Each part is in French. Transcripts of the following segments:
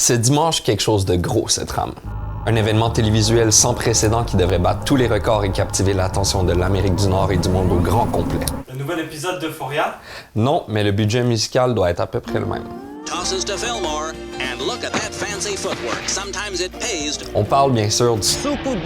C'est dimanche quelque chose de gros, cette trame. Un événement télévisuel sans précédent qui devrait battre tous les records et captiver l'attention de l'Amérique du Nord et du monde au grand complet. Un nouvel épisode d'Euphoria? Non, mais le budget musical doit être à peu près le même. On parle bien sûr du Super Bowl,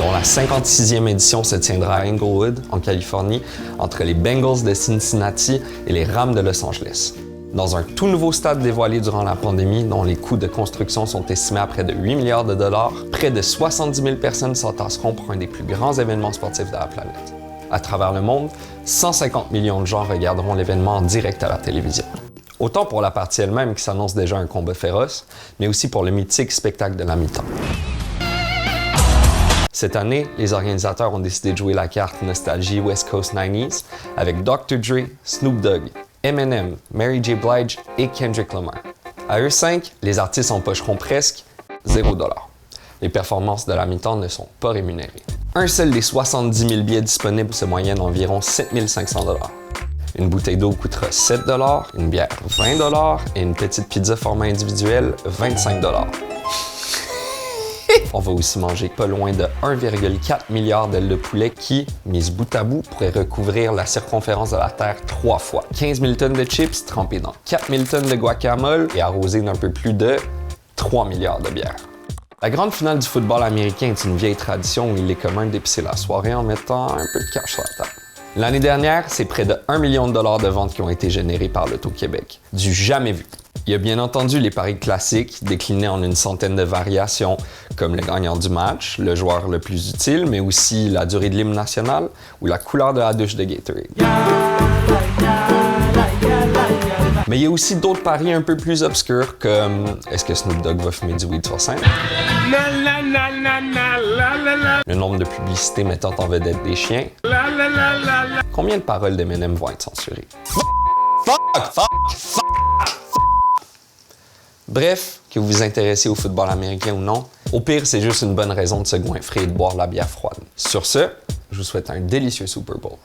dont la 56e édition se tiendra à Inglewood, en Californie, entre les Bengals de Cincinnati et les Rams de Los Angeles. Dans un tout nouveau stade dévoilé durant la pandémie, dont les coûts de construction sont estimés à près de 8 milliards de dollars, près de 70 000 personnes s'entasseront pour un des plus grands événements sportifs de la planète. À travers le monde, 150 millions de gens regarderont l'événement en direct à la télévision. Autant pour la partie elle-même qui s'annonce déjà un combat féroce, mais aussi pour le mythique spectacle de la mi-temps. Cette année, les organisateurs ont décidé de jouer la carte Nostalgie West Coast 90s avec Dr. Dre, Snoop Dogg, Eminem, Mary J. Blige et Kendrick Lamar. À eux 5, les artistes empocheront presque 0$. Les performances de la mi-temps ne sont pas rémunérées. Un seul des 70 000 billets disponibles se moyenne environ 7 500$. Une bouteille d'eau coûtera 7$, une bière 20$ et une petite pizza format individuel 25$. On va aussi manger pas loin de 1,4 milliard d'ailes de poulet qui, mises bout à bout, pourraient recouvrir la circonférence de la Terre 3 fois. 15 000 tonnes de chips trempées dans 4 000 tonnes de guacamole et arrosées d'un peu plus de 3 milliards de bières. La grande finale du football américain est une vieille tradition où il est commun d'épicer la soirée en mettant un peu de cash sur la table. L'année dernière, c'est près de 1 million de dollars de ventes qui ont été générés par l'Auto-Québec. Du jamais vu. Il y a bien entendu les paris classiques, déclinés en une centaine de variations, comme le gagnant du match, le joueur le plus utile, mais aussi la durée de l'hymne national ou la couleur de la douche de Gatorade. Mais il y a aussi d'autres paris un peu plus obscurs, comme est-ce que Snoop Dogg va fumer du weed sur scène? Le nombre de publicités mettant en vedette des chiens? Combien de paroles d'Eminem vont être censurées? Bref, que vous vous intéressez au football américain ou non, au pire, c'est juste une bonne raison de se goinfrer et de boire la bière froide. Sur ce, je vous souhaite un délicieux Super Bowl.